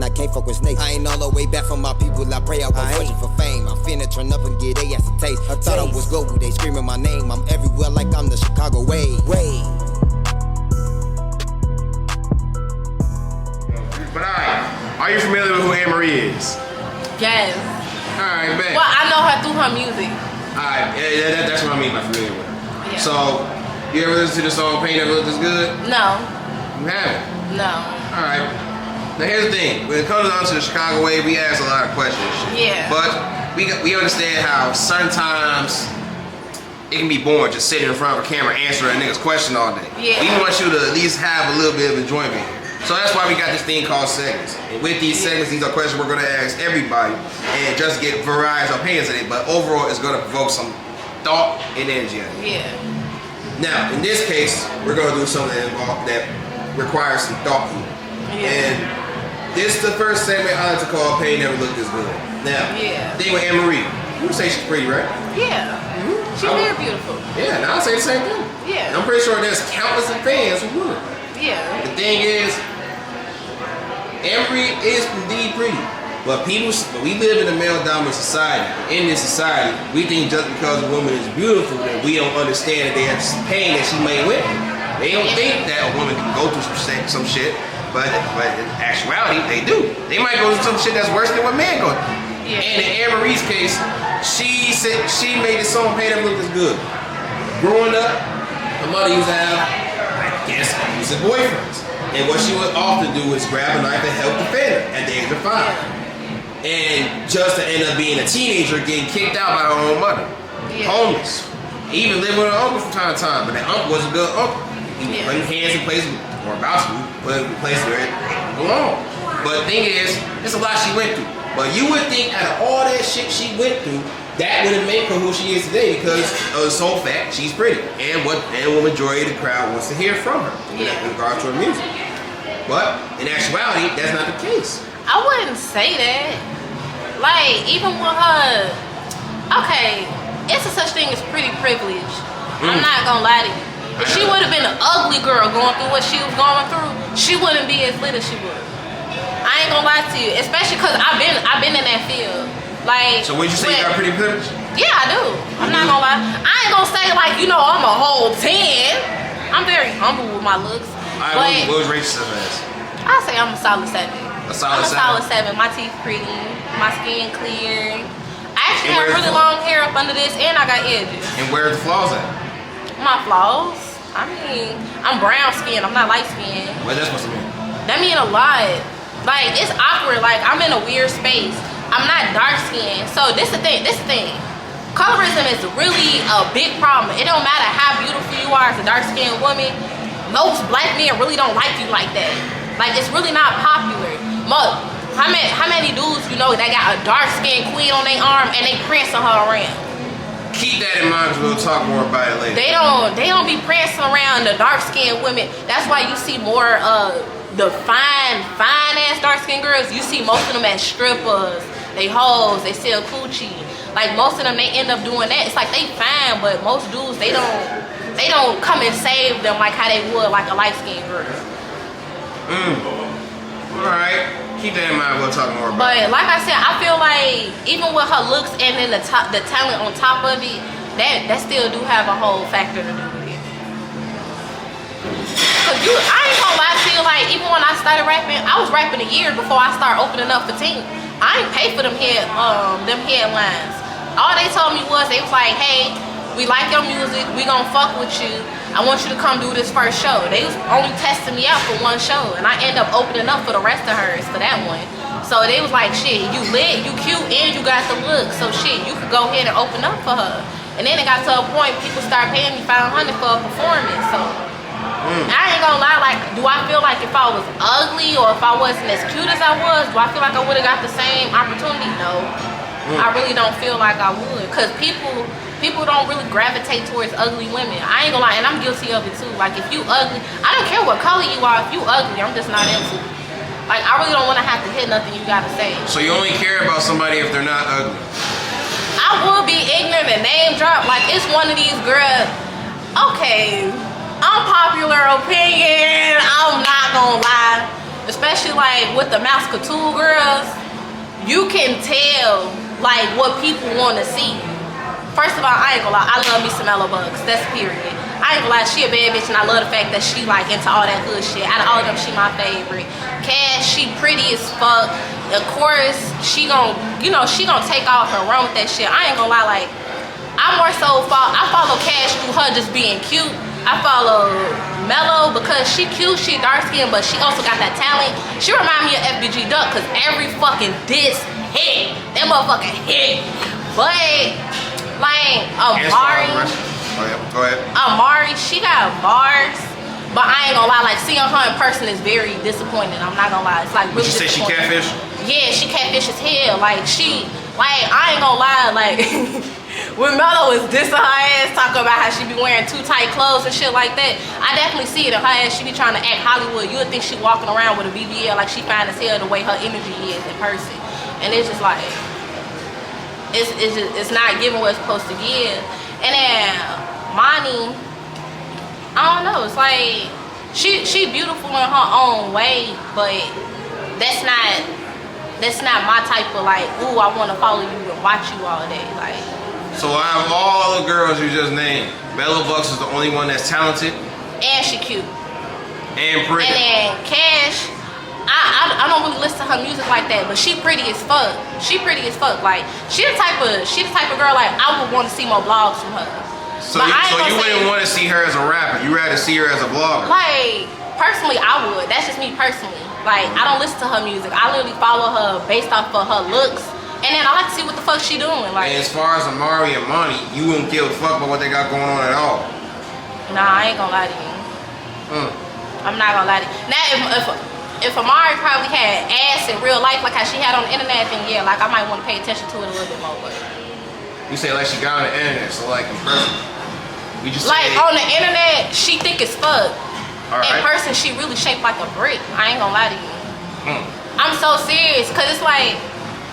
I can't fuck with snakes. I ain't all the way back from my people, I pray I won't fortune for fame. I'm finna turn up and get they ass a taste. I thought I was global, they screaming my name. I'm everywhere like I'm the Chicago way. But alright, are you familiar with who Amari is? Yes. Alright, bet. Well, I know her through her music. Alright, yeah, that's what I mean by familiar with. Yeah. So, you ever listen to the song Pain Never Looked As Good? No. You haven't? No. Alright. Now here's the thing. When it comes down to the Chicago way, we ask a lot of questions. Yeah. But we understand how sometimes it can be boring just sitting in front of a camera answering a nigga's question all day. Yeah. We want you to at least have a little bit of enjoyment here. So that's why we got this thing called segments. And with these segments, these are questions we're gonna ask everybody and just get various opinions in it. But overall, it's gonna provoke some thought and energy out of it. Yeah. Now, in this case, we're gonna do something that requires some thought here. Yeah. And this is the first segment I like to call Pain Never Looked As Good. Now, the thing with Amari, you would say she's pretty, right? Yeah. She's very beautiful. Yeah, and I'll say the same thing. Yeah. And I'm pretty sure there's countless of fans who would. Yeah. The thing is, Amari is indeed pretty, but we live in a male-dominant society. In this society, we think just because a woman is beautiful that we don't understand that there's pain that she may went through. They don't think that a woman can go through some shit, but in actuality, they do. They might go through some shit that's worse than what men go through. Yeah. And in Amari's case, she said she made the song Pain Never Looked As Good. Growing up, her mother used to have, I guess, abusive boyfriends. And what she would often do is grab a knife and help defend her at the age of 5. And just to end up being a teenager, getting kicked out by her own mother. Homeless. Even living with her uncle from time to time, but that uncle was a good uncle. He was putting hands in places, or about to, put in places where it belonged. But the thing is, there's a lot she went through. But you would think out of all that shit she went through, that wouldn't make her who she is today because of the sole fact she's pretty. And what majority of the crowd wants to hear from her in regards to her music. But in actuality, that's not the case. I wouldn't say that. Like, even with her, okay, it's a such thing as pretty privilege. I'm not gonna lie to you. If she would have been an ugly girl going through what she was going through, she wouldn't be as lit as she was. I ain't gonna lie to you, especially because I've been in that field. Like, so would you say you got pretty privilege? Yeah, I do. I'm not gonna lie. I ain't gonna say like, you know, I'm a whole 10. I'm very humble with my looks. Alright, what was racist as? I say I'm a solid 7. A solid 7? I'm a solid 7. My teeth pretty, my skin clear. I actually have really long hair up under this, and I got edges. And where are the flaws at? My flaws? I mean, I'm brown skin. I'm not light skin. What that's supposed to mean? That mean a lot. Like, it's awkward. Like, I'm in a weird space. I'm not dark skinned. So this the thing. Colorism is really a big problem. It don't matter how beautiful you are as a dark skinned woman. Most black men really don't like you like that. Like, it's really not popular. How many dudes you know that got a dark skinned queen on their arm and they prancing her around? Keep that in mind because we'll talk more about it later. They don't be prancing around the dark skinned women. That's why you see more the fine ass dark skinned girls. You see most of them as strippers. They hoes. They sell coochie. Like, most of them, they end up doing that. It's like they fine, but most dudes, they don't come and save them like how they would like a light skinned girl. Alright. Keep that in mind. We'll talk more about it. But like I said, I feel like even with her looks and then the talent on top of it, that still do have a whole factor to do with it. Cause I ain't gonna lie to you, like, even when I started rapping, I was rapping a year before I started opening up for Team. I ain't pay for them headlines. All they told me was, they was like, hey, we like your music, we gonna fuck with you. I want you to come do this first show. They was only testing me out for one show, and I end up opening up for the rest of hers for that one. So they was like, shit, you lit, you cute, and you got the look. So shit, you could go ahead and open up for her. And then it got to a point people started paying me $500 for a performance. So I ain't gonna lie, like, do I feel like if I was ugly or if I wasn't as cute as I was, do I feel like I would have got the same opportunity? No. I really don't feel like I would, because people don't really gravitate towards ugly women. I ain't gonna lie, and I'm guilty of it too. Like, if you ugly, I don't care what color you are. If you ugly, I'm just not into it. Like, I really don't want to have to hit nothing you gotta say. So you only care about somebody if they're not ugly? I would be ignorant and name drop. Like, it's one of these girls. Okay, unpopular opinion. I'm not gonna lie. especially like with the Mouse Couture girls, you can tell like what people want to see. First of all, I ain't gonna lie, I love me some Mellow Bugs. That's period. I ain't gonna lie, she a bad bitch and I love the fact that she like into all that hood shit. Out of all of them, she my favorite. Kashh, she pretty as fuck. Of course, she gon' she gon' take off and run with that shit. I ain't gonna lie, like, I follow Kashh through her just being cute. I follow Mellow because she cute, she dark skinned, but she also got that talent. She remind me of FBG Duck because every fucking diss hit. That motherfucking hit. But like Amari, go ahead. Amari, she got bars, but I ain't gonna lie, like seeing her in person is very disappointing. I'm not gonna lie, it's like really. Would you say she catfish? Yeah, she catfish as hell. Like I ain't gonna lie, like when Mellow was dissing her ass, talking about how she be wearing too tight clothes and shit like that, I definitely see it in her ass. She be trying to act Hollywood. You would think she walking around with a BBL like she fine as hell the way her energy is in person, and it's just like. It's not giving what it's supposed to give. And then Moni, I don't know, it's like she beautiful in her own way, but that's not my type of like, ooh, I want to follow you and watch you all day. Like, so out of all the girls you just named, Mellow Bucks is the only one that's talented and she cute and pretty. And then Kashh, I don't really listen to her music like that, but she pretty as fuck. She pretty as fuck. Like she the type of girl like I would want to see more vlogs from her. So you wouldn't want to see her as a rapper. You rather see her as a vlogger. Like personally, I would. That's just me personally. Like I don't listen to her music. I literally follow her based off of her looks, and then I like to see what the fuck she doing. Like, and as far as Amari and Moni, you wouldn't give a fuck about what they got going on at all. Nah, I ain't gonna lie to you. I'm not gonna lie to you. Now if Amari probably had ass in real life like how she had on the internet, then yeah, like I might want to pay attention to it a little bit more. But you say like she got on the internet, so like in person, we just like say, on the internet she thick as fuck. Right. In person she really shaped like a brick. I ain't gonna lie to you. I'm so serious because it's like,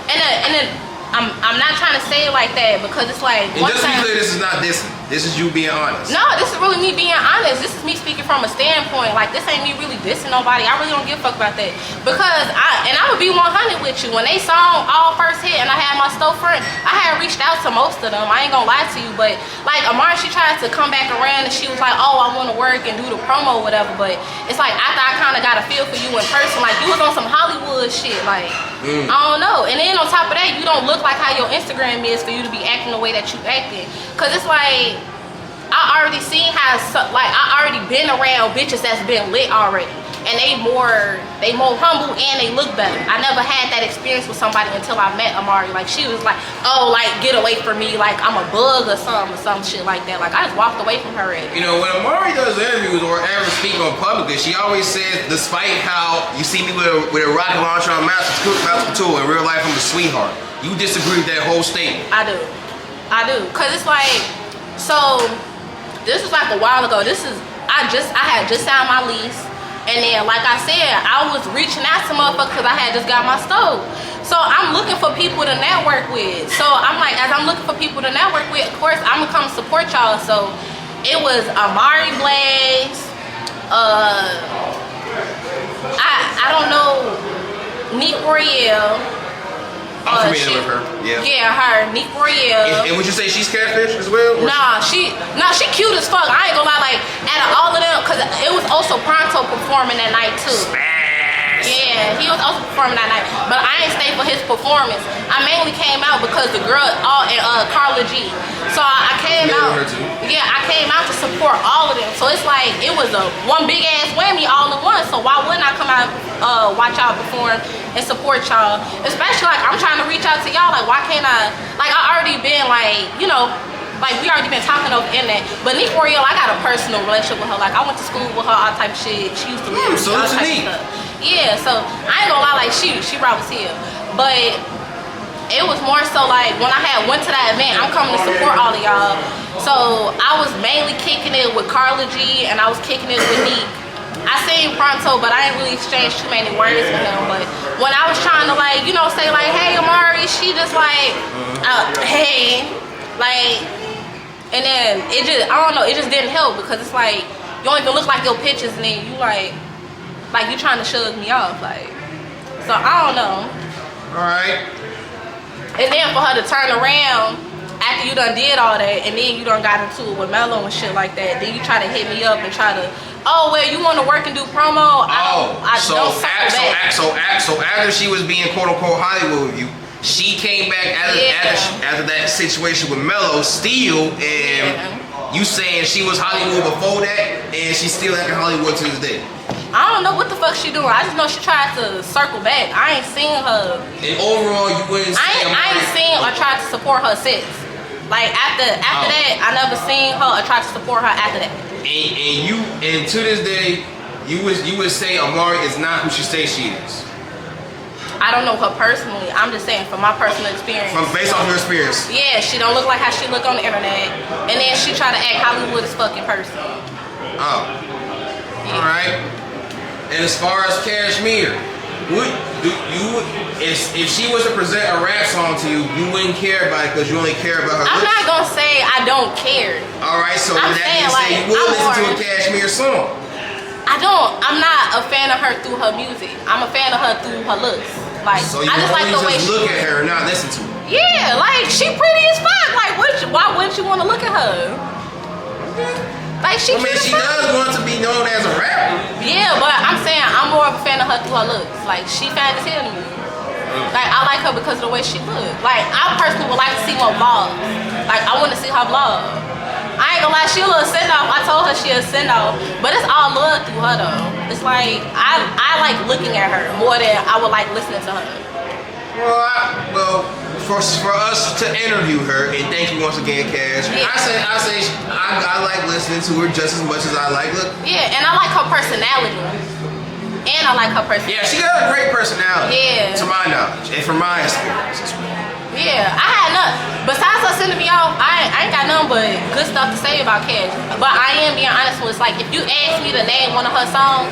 and then I'm not trying to say it like that because it's like. And just to be clear, this is not dissing. This is you being honest. No, this is really me being honest. This is me speaking from a standpoint. Like, this ain't me really dissing nobody. I really don't give a fuck about that. Because I would be 100 with you. When they song all first hit and I had my storefront, I had reached out to most of them. I ain't gonna lie to you. But, like, Amari, she tried to come back around and she was like, oh, I want to work and do the promo or whatever. But it's like, after I kind of got a feel for you in person, like, you was on some Hollywood shit. Like, I don't know. And then on top of that, you don't look like how your Instagram is for you to be acting the way that you acting. Because it's like, I already seen how, like, I already been around bitches that's been lit already, and they more humble and they look better. I never had that experience with somebody until I met Amari. Like, she was like, oh, like, get away from me, like I'm a bug or some shit like that. Like, I just walked away from her. You know, when Amari does interviews or ever speak on publicly, she always says, despite how you see me with a rocket launcher on Mouse Couture, in real life I'm a sweetheart. You disagree with that whole statement? I do, cause it's like, so. This was like a while ago. I had just signed my lease, and then like I said, I was reaching out to motherfuckers because I had just got my stove. So I'm looking for people to network with. So I'm like, as I'm looking for people to network with, of course I'm gonna come support y'all. So it was Amari Blaze, I don't know, Nick Royale. I'm familiar with her. Yeah, her, Nick Royale. And would you say she's catfish as well? Nah, she cute as fuck. I ain't gonna lie, like, out of all of them, cause it was also Pronto performing that night too. Yeah, he was also performing that night, but I ain't stayed for his performance. I mainly came out because the girl, Carla G. So I came out. Her too. Yeah, I came out to support all of them. So it's like it was a one big ass whammy all in one. So why wouldn't I come out, watch y'all perform and support y'all? Especially like I'm trying to reach out to y'all. Like, why can't I? Like, I already been like, you know. Like, we already been talking over the internet. But Nick Royale, I got a personal relationship with her. Like, I went to school with her, all type of shit. She used to live with me, all type of stuff. Yeah, so I ain't gonna lie, like, she brought us here. But it was more so like, when I had went to that event, I'm coming to support all of y'all. So I was mainly kicking it with Carla G, and I was kicking it with Nick. I seen Pronto, but I didn't really exchange too many words with him. But when I was trying to, like, you know, say like, hey, Amari, she just like, hey, like. And then it just, I don't know, it just didn't help because it's like, you don't even look like your pictures and then you like, Like you trying to shug me off, like. So I don't know. All right. And then for her to turn around after you done did all that, and then you done got into it with Mello and shit like that. Then you try to hit me up and try to, oh well, you want to work and do promo? So after she was being quote unquote Hollywood with you, she came back after that situation with Mello still, and you saying she was Hollywood before that, and she's still acting Hollywood to this day. I don't know what the fuck she doing. I just know she tried to circle back. I ain't seen her. And overall, you wouldn't say I ain't seen or tried to support her since. Like after that, I never seen her or tried to support her after that. And to this day, you would say Amari is not who she says she is. I don't know her personally. I'm just saying from my personal experience. Based off your experience. Yeah, she don't look like how she look on the internet. And then she try to act Hollywood as fucking person. Oh. Yeah. All right. And as far as Kashh, Mirr, if she was to present a rap song to you, you wouldn't care about it because you only care about her I'm looks? not gonna say I don't care. All right, so I'm that saying, means like, you would listen to a Kashh Mirr song. I'm not a fan of her through her music. I'm a fan of her through her looks. Like, so you I just like the way she look at her and not listen to her. Yeah, like she pretty as fuck. Like, why wouldn't you want to look at her? Like she. I mean, she does want to be known as a rapper. Yeah, but I'm saying I'm more of a fan of her through her looks. Like she fine as hell to me. Like I like her because of the way she looks. Like I personally would like to see more vlogs. Like I want to see her vlog. I ain't gonna lie, she a little send off. I told her she a send off, but it's all love through her though. It's like I like looking at her more than I would like listening to her. Well, for us to interview her, and thank you once again, Kashh. Yeah. I like listening to her just as much as I like look. Yeah, and I like her personality. And I like her personality. Yeah, she got a great personality. Yeah. To my knowledge, and from my experience as well. Yeah, I had nothing. Besides her sending me off, I ain't got nothing but good stuff to say about Kashh. But I am being honest with, it's like if you ask me to name one of her songs,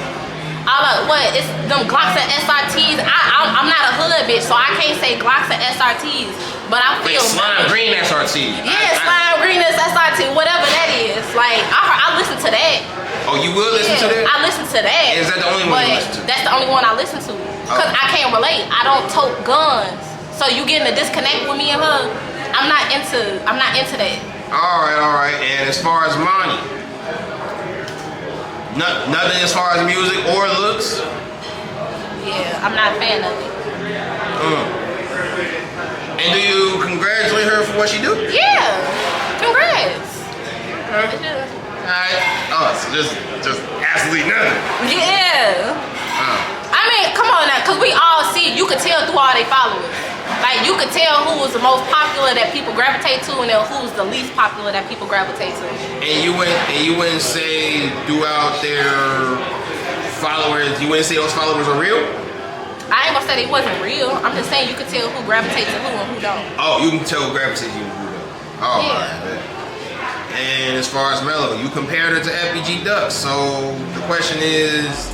it's them Glocks and SRTs. I'm not a hood bitch, so I can't say Glocks and SRTs. But I feel slime green SRT. Yeah, slime green SRT, whatever that is. Like I listen to that. Oh, you will listen to that? I listen to that. Is that the only one you listen to? That's the only one I listen to. Cause I can't relate. I don't tote guns. So you getting a disconnect with me and her? I'm not into that. All right. And as far as Moni, nothing as far as music or looks? Yeah, I'm not a fan of it. And do you congratulate her for what she do? Yeah, congrats. Alright. Oh, so just absolutely nothing. Yeah. I mean, come on now, cause we all see. You could tell through all they followers. Like you could tell who was the most popular that people gravitate to, and then who's the least popular that people gravitate to. And you wouldn't say throughout their followers, you wouldn't say those followers are real? I ain't gonna say they wasn't real. I'm just saying you could tell who gravitates to who and who don't. Oh, you can tell who gravitates to who don't. Oh, yeah. Right. And as far as Mello, you compared her to FBG Duck. So the question is,